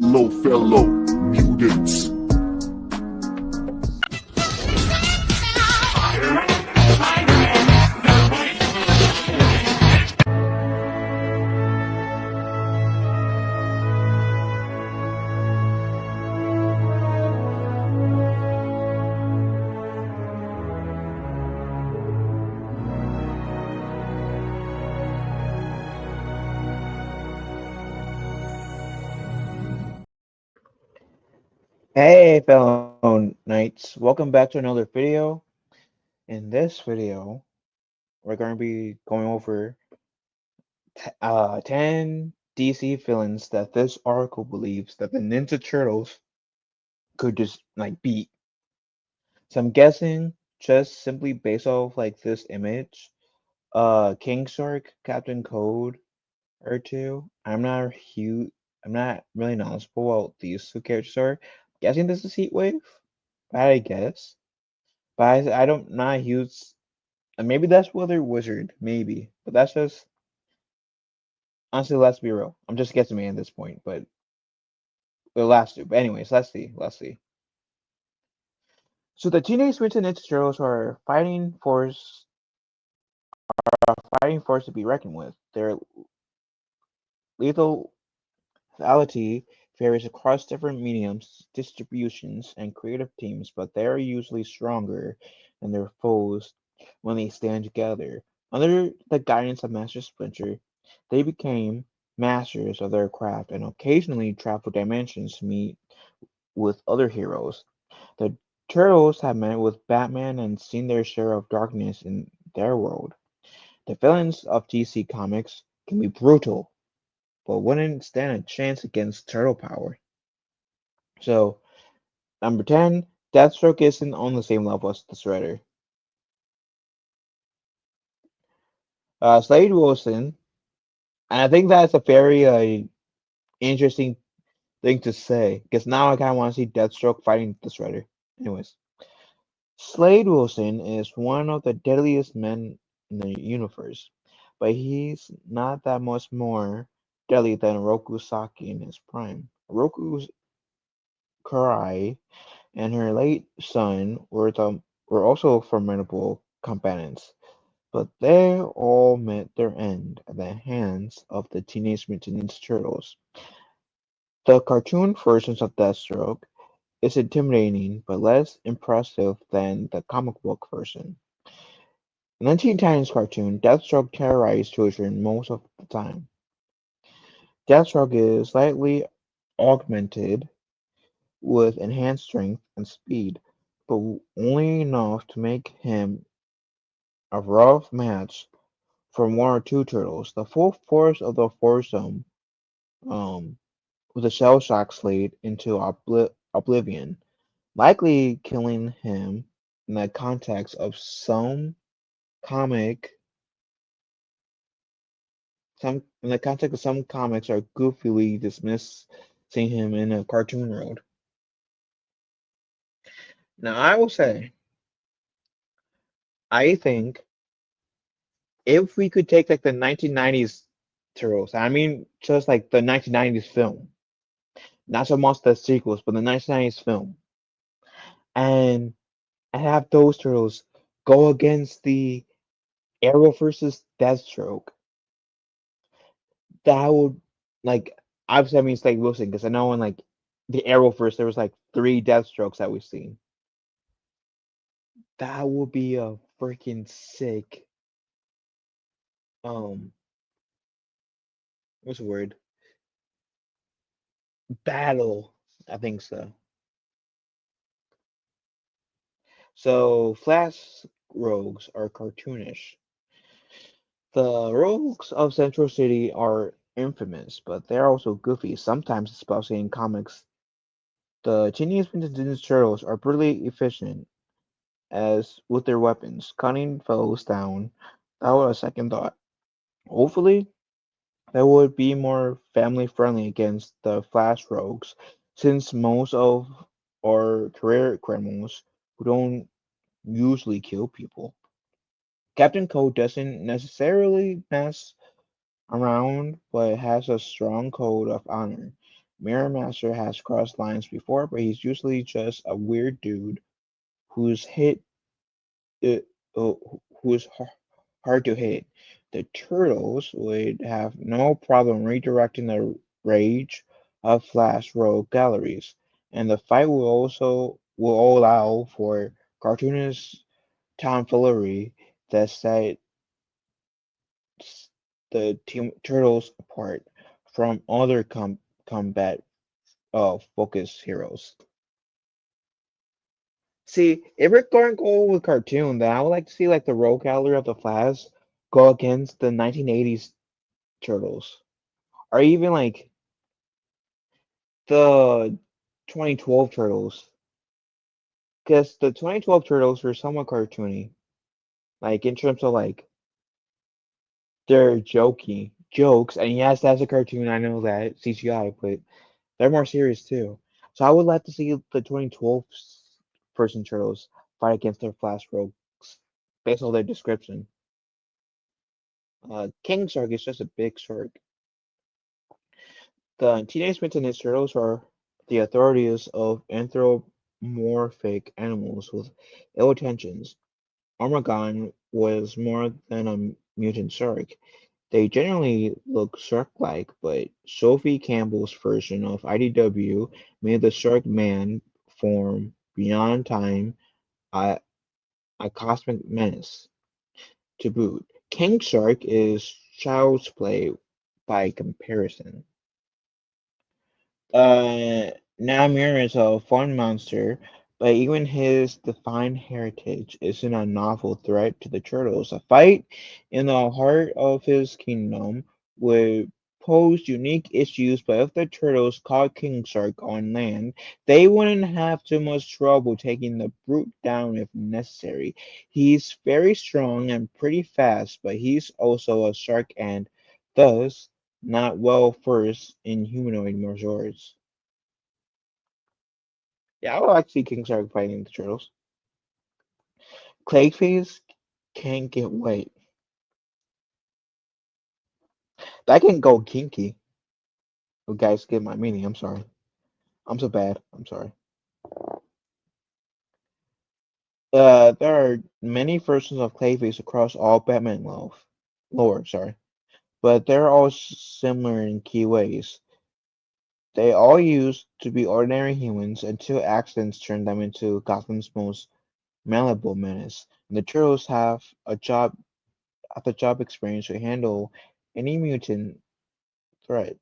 Hello, fellow mutants. Hey fellow knights, welcome back to another video. In this video, we're going to be going over 10 DC villains that this article believes that the Ninja Turtles could just beat. So I'm guessing just simply based off this image, King Shark, Captain Code, or two. I'm not really knowledgeable about these two characters are. Guessing this is Heatwave, I guess. But I don't not a huge. And maybe that's Wither Wizard, maybe. But that's just honestly, let's be real. I'm just guessing at this point, but the last two. But anyways, let's see. Let's see. So the Teenage Mutant Ninja Turtles are fighting force to be reckoned with. Their lethality varies across different mediums, distributions, and creative teams, but they are usually stronger than their foes when they stand together. Under the guidance of Master Splinter, they became masters of their craft and occasionally traveled dimensions to meet with other heroes. The Turtles have met with Batman and seen their share of darkness in their world. The villains of DC Comics can be brutal, but wouldn't stand a chance against turtle power. So, number 10, Deathstroke isn't on the same level as the Shredder. Slade Wilson, and I think that's a very interesting thing to say, because now I kind of want to see Deathstroke fighting the Shredder. Anyways, Slade Wilson is one of the deadliest men in the universe, but he's not that much more deadly than Roku Saki in his prime. Roku Kurai and her late son were also formidable companions, but they all met their end at the hands of the Teenage Mutant Ninja Turtles. The cartoon versions of Deathstroke is intimidating but less impressive than the comic book version. In the Teen Titans cartoon, Deathstroke terrorized children most of the time. Deathstroke is slightly augmented with enhanced strength and speed, but only enough to make him a rough match for one or two turtles. The full force of the foursome um, with a shell shock Slade into oblivion, likely killing him in the context of comic some comics are goofily dismissing him in a cartoon world. Now I will say, I think if we could take the 1990s Turtles, I mean just the 1990s film, not so much the sequels, but the 1990s film, and have those turtles go against the Arrow versus Deathstroke, that would like obviously I mean Slade Wilson because I know in the Arrowverse there was three Deathstrokes that we've seen. That would be a freaking sick um what's the word? Battle. I think so. So Flash rogues are cartoonish. The rogues of Central City are infamous, but they're also goofy, sometimes especially in comics. The Teenage Mutant Ninja Turtles are brutally efficient as with their weapons, cutting foes down without a second thought. Hopefully, they would be more family friendly against the Flash rogues, since most of our career criminals who don't usually kill people. Captain Code doesn't necessarily mess around, but has a strong code of honor. Mirror Master has crossed lines before, but he's usually just a weird dude who's hit uh, uh, who's hard to hit. The Turtles would have no problem redirecting the rage of Flash Rogue galleries, and the fight will allow for cartoonist tomfoolery that sets the Turtles apart from other combat focused heroes. See, if we're going to go with cartoon, then I would like to see like the Rogue Gallery of the Flash go against the 1980s Turtles, or even like the 2012 Turtles, because the 2012 Turtles were somewhat cartoony, like in terms of like they're jokey jokes, and yes, that's a cartoon. I know that CGI, but they're more serious too. So I would like to see the 2012 person Turtles fight against their Flash Rogues based on their description. King Shark is just a big shark. The Teenage Mutant Ninja Turtles are the authorities of anthropomorphic animals with ill intentions. Armagon was more than a mutant shark. They generally look shark-like, but Sophie Campbell's version of IDW made the Shark Man form beyond time a, a cosmic menace. To boot, King Shark is child's play by comparison. Uh, Namir is a fun monster, but even his defined heritage isn't a novel threat to the turtles. A fight in the heart of his kingdom would pose unique issues, but if the turtles caught King Shark on land, they wouldn't have too much trouble taking the brute down if necessary. He's very strong and pretty fast, but he's also a shark and, thus, not well versed in humanoid martial arts. Yeah, I would like to see King Shark fighting the turtles. Clayface can't get wet. That can go kinky. You guys get my meaning. I'm sorry. I'm so bad. I'm sorry. There are many versions of Clayface across all Batman lore, sorry, but they're all similar in key ways. They all used to be ordinary humans until accidents turned them into Gotham's most malleable menace. And the Turtles have the job experience to handle any mutant threat.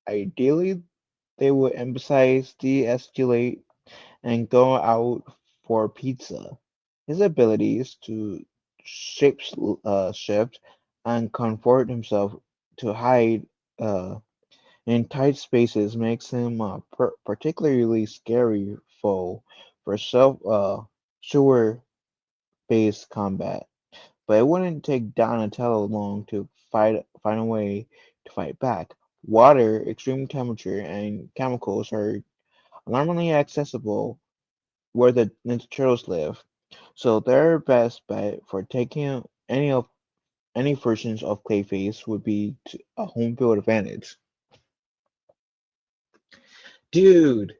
Ideally, they would emphasize de-escalate and go out for pizza. His abilities to shift and comfort himself to hide uh, in tight spaces makes him a particularly scary foe for sewer-based combat. But it wouldn't take Donatello long to find a way to fight back. Water, extreme temperature, and chemicals are alarmingly accessible where the Ninja Turtles live, so their best bet for taking any versions of Clayface would be a home field advantage. Dude,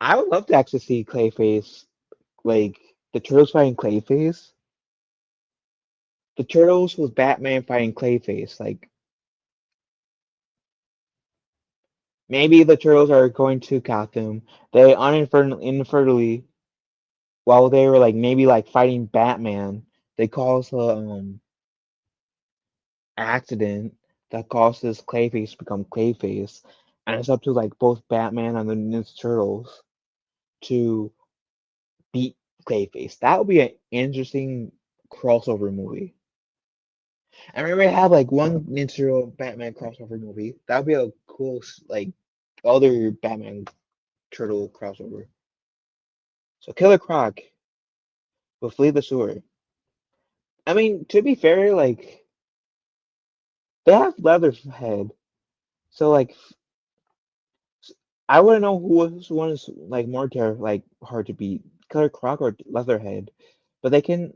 I would love to actually see Clayface, like the Turtles fighting Clayface. The Turtles with Batman fighting Clayface. Like maybe the Turtles are going to Gotham. They inadvertently, while they were like maybe like fighting Batman, they cause a accident that causes Clayface to become Clayface, and it's up to like both Batman and the Ninja Turtles to beat Clayface. That would be an interesting crossover movie. I remember I have like one Ninja Turtle Batman crossover movie. That would be a cool like other Batman Turtle crossover. So Killer Croc will flee the sewer. I mean, to be fair, like they have Leatherhead, so like I want to know who one is like more like hard to beat, Killer Croc or Leatherhead. But they can,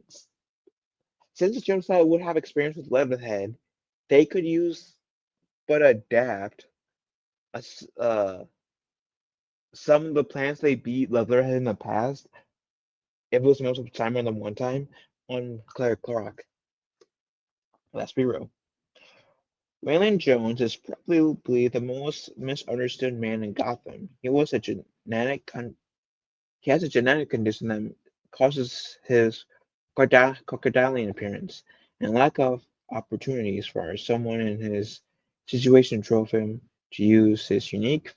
since the genocide would have experience with Leatherhead, they could use but adapt. As- some of the plants they beat Leatherhead in the past, if it was multiple time more than one time, on Claire Clark. Let's be real. Waylon Jones is probably the most misunderstood man in Gotham. He has a genetic condition that causes his crocodilian appearance, and lack of opportunities for someone in his situation drove him to use his unique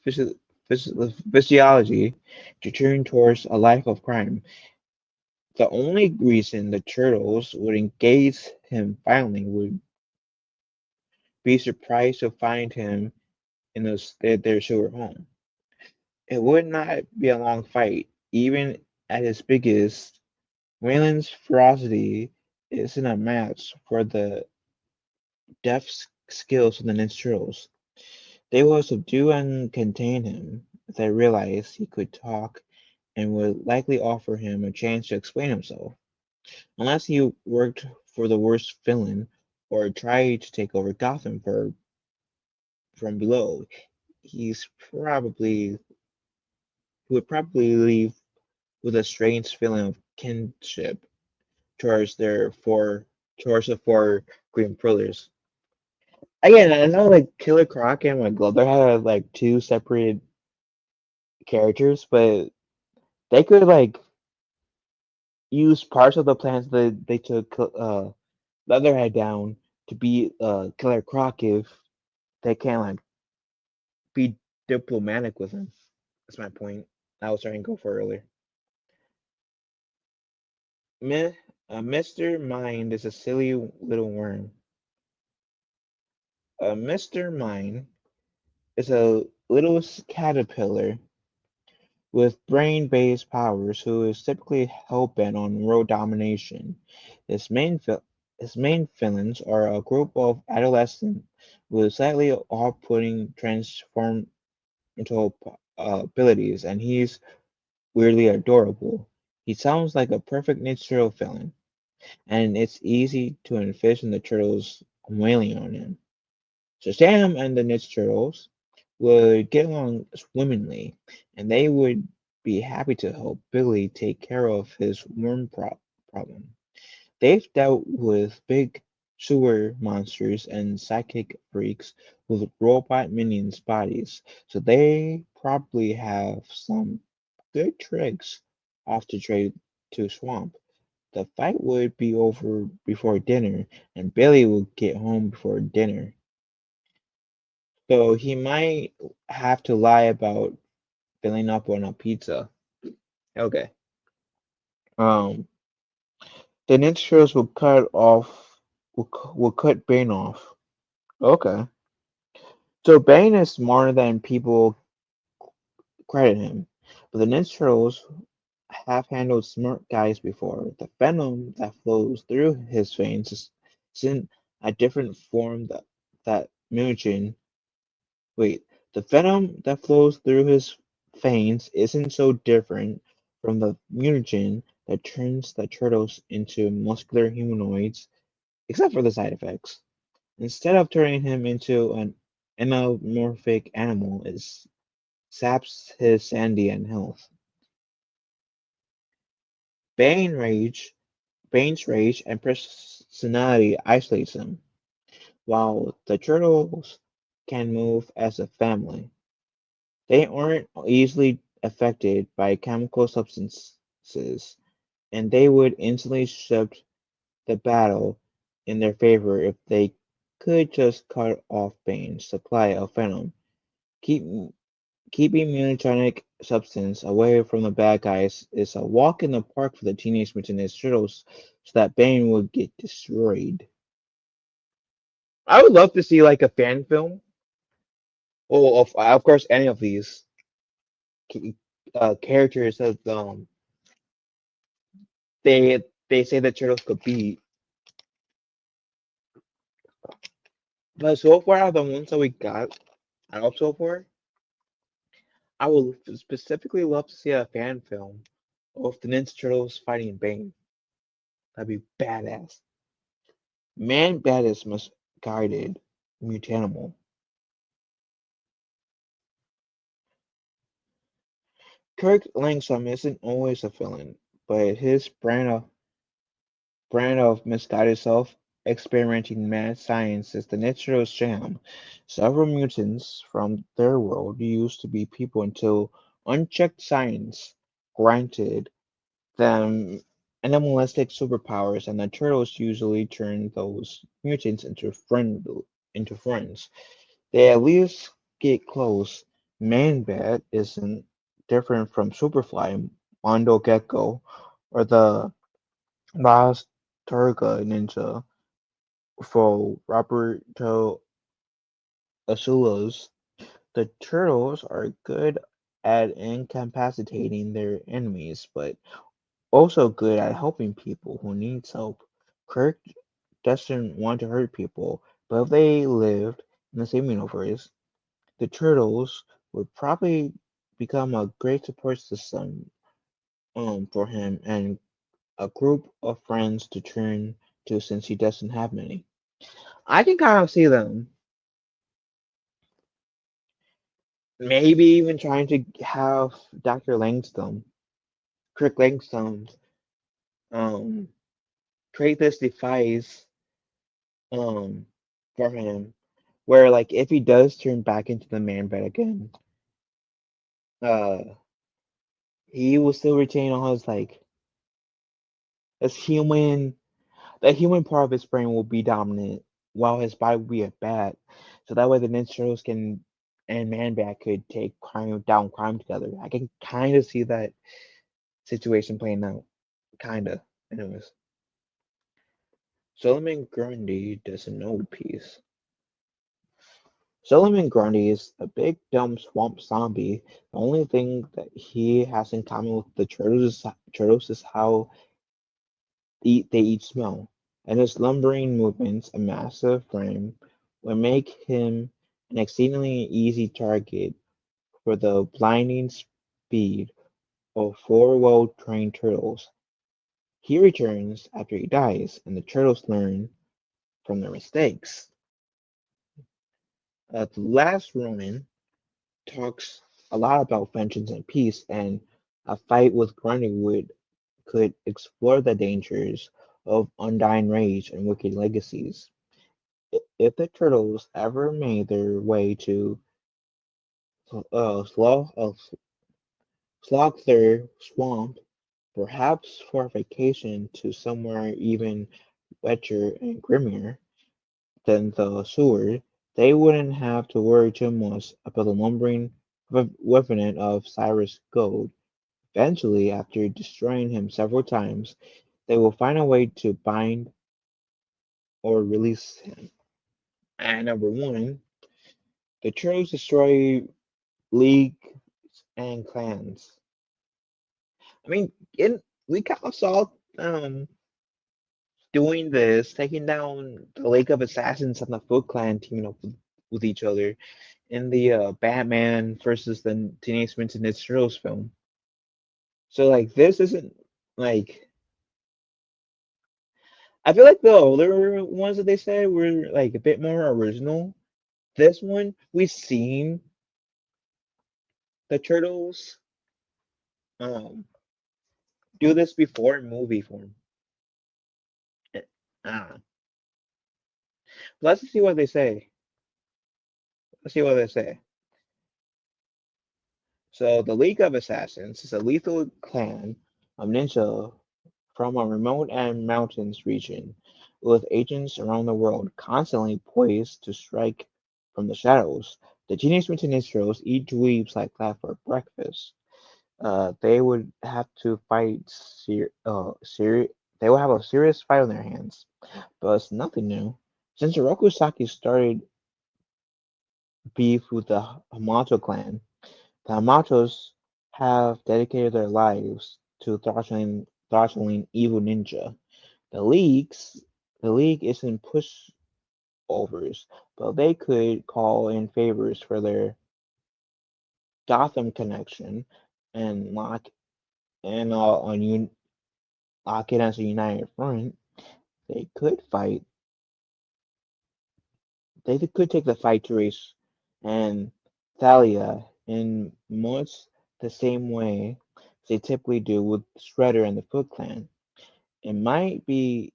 physiology to turn towards a life of crime. The only reason the Turtles would engage him finally would be surprised to find him in their sewer home. It would not be a long fight. Even at his biggest, Wayland's ferocity isn't a match for the deft skills of the Ninja Turtles. They will subdue and contain him if they realized he could talk and would likely offer him a chance to explain himself. Unless he worked for the worst villain or tried to take over Gotham from below, he's probably he would probably leave with a strange feeling of kinship towards towards the four Green Pillars. Again, I know like Killer Croc and like Glover had like two separate characters, but they could like use parts of the plans that they took Leatherhead down to beat Killer Croc if they can't like be diplomatic with him. That's my point. I was trying to go for earlier. Mr. Mind is a silly little worm. Mr. Mind is a little caterpillar with brain-based powers who is typically hell-bent on world domination. His main vil- his main villains are a group of adolescents with slightly off-putting transformational abilities, and he's weirdly adorable. He sounds like a perfect Ninja Turtle villain, and it's easy to envision the turtles wailing on him. So Sam and the Ninja Turtles would get along swimmingly, and they would be happy to help Billy take care of his problem. They've dealt with big sewer monsters and psychic freaks with robot minions' bodies, so they probably have some good tricks off the trade to swamp. The fight would be over before dinner, and Billy would get home before dinner. So he might have to lie about filling up on a pizza. Okay. Um, the Ninja Turtles will cut Bane off. Okay. So Bane is smarter than people credit him, but the Ninja Turtles have handled smart guys before. The venom that flows through his veins is in a different form that Mugen. Wait, the venom that flows through his veins isn't so different from the mutagen that turns the turtles into muscular humanoids, except for the side effects. Instead of turning him into an anamorphic animal, it saps his sanity and health. Bane rage, Bane's rage and personality isolates him, while the turtles can move as a family. They aren't easily affected by chemical substances, and they would instantly shift the battle in their favor if they could just cut off Bane's supply of venom. Keep, keeping mutagenic substance away from the bad guys is a walk in the park for the Teenage Mutant Ninja Turtles so that Bane would get destroyed. I would love to see like a fan film, or of course any of these characters that they say the turtles could beat. But so far, out of the ones that we got out of so far, I would specifically love to see a fan film of the Ninja Turtles fighting Bane. That'd be badass. Man Bat is misguided mutanimal. Kirk Langstrom isn't always a villain, but his brand of misguided self-experimenting mad science is the natural sham. Several mutants from their world used to be people until unchecked science granted them animalistic superpowers, and the turtles usually turn those mutants into friends. They at least get close. Man-Bat isn't different from Superfly, Mondo Gecko, or the Last Targa Ninja for Roberto Azula's. The turtles are good at incapacitating their enemies, but also good at helping people who need help. Kirk doesn't want to hurt people, but if they lived in the same universe, the turtles would probably become a great support system for him and a group of friends to turn to since he doesn't have many. I can kind of see them maybe even trying to have Dr. Langston, Kirk Langston, um, create this device um for him where like if he does turn back into the man bed again, uh he will still retain all his like his human the human part of his brain will be dominant while his body will be a bat. So that way the Ninja Turtles can and Man Bat could take crime together. I can kind of see that situation playing out. Kinda. Anyways. Solomon Grundy doesn't know peace. Solomon Grundy is a big dumb swamp zombie. The only thing that he has in common with the turtles is how they each smell, and his lumbering movements and massive frame would make him an exceedingly easy target for the blinding speed of four well-trained turtles. He returns after he dies, and the turtles learn from their mistakes. The last Ronin talks a lot about vengeance and peace, and a fight with Grundy would could explore the dangers of undying rage and wicked legacies. If the turtles ever made their way to Slogther Swamp, perhaps for vacation to somewhere even wetter and grimmer than the sewer, they wouldn't have to worry too much about the lumbering revenant of Cyrus Gold. Eventually, after destroying him several times, they will find a way to bind or release him. And number one, the Turtles destroy leagues and clans. I mean, we kind of saw um doing this, taking down the League of Assassins and the Foot Clan teaming up with each other in the Batman versus the Teenage Mutant Ninja Turtles film. So like this isn't like I feel like the older ones that they said were like a bit more original. This one we've seen the Turtles um do this before in movie form. Eh, Ah, let's see what they say. Let's see what they say. So the League of Assassins is a lethal clan of ninja from a remote and mountains region, with agents around the world constantly poised to strike from the shadows. The Teenage Mutant Ninja Turtles eat dweebs like that for breakfast. They would have to fight they will have a serious fight on their hands, but it's nothing new. Since Oroku started beef with the Hamato clan, the Hamatos have dedicated their lives to throttling evil ninja. The leagues the league isn't pushovers, but they could call in favors for their Gotham connection and lock it as a united front. They could fight. They could take the fight to Race and Thalia in months. the same way they typically do with Shredder and the Foot Clan. It might be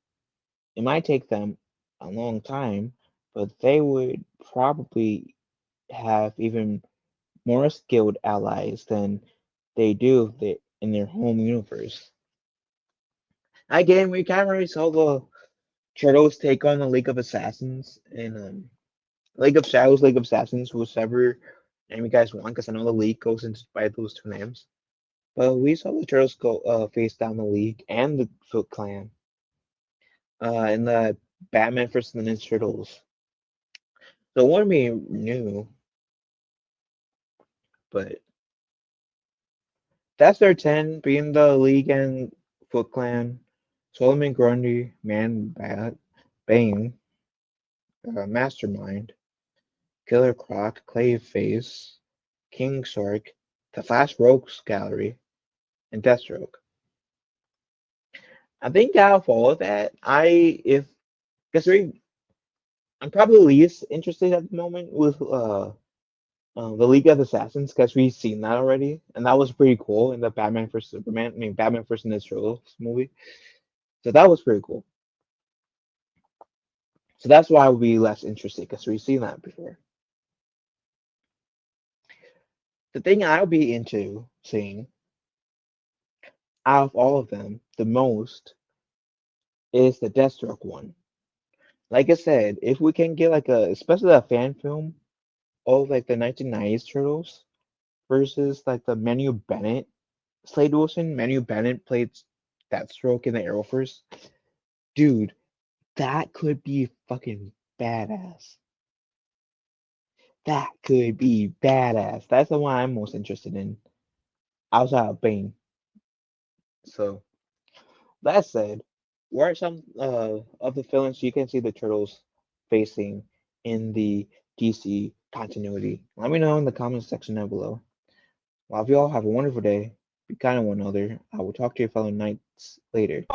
it might take them a long time, but they would probably have even more skilled allies than they do in their home universe. Again, we kind of already saw the Turtles take on the League of Assassins in League of Shadows, League of Assassins, whichever name you guys want, because I know the League goes into by those two names. But we saw the Turtles go face down the League and the Foot Clan in the Batman vs. the Ninja Turtles. So it wouldn't be new, but that's their 10 being the League and Foot Clan. Solomon Grundy, Man Bat, Bane, Mastermind, Killer Croc, Clayface, King Shark, the Flash Rogues Gallery, and Deathstroke. I think out of all of that, guess I'm probably least interested at the moment with the League of Assassins because we've seen that already, and that was pretty cool in the Batman vs Superman. I mean, Batman vs Ninja Turtles movie. So that was pretty cool. So that's why I would be less interested because we've seen that before. The thing I'll be into seeing out of all of them the most is the Deathstroke one. Like I said, if we can get like especially a fan film of like the 1990s Turtles versus like the Manu Bennett Slade Wilson, Manu Bennett played Deathstroke in the Arrowverse. Dude, that could be fucking badass. That could be badass. That's the one I'm most interested in outside of Bane. So that said, what are some of the villains you can see the Turtles facing in the DC continuity? Let me know in the comments section down below. Well, if you all have a wonderful day, be kind to one another. I will talk to your fellow knights later.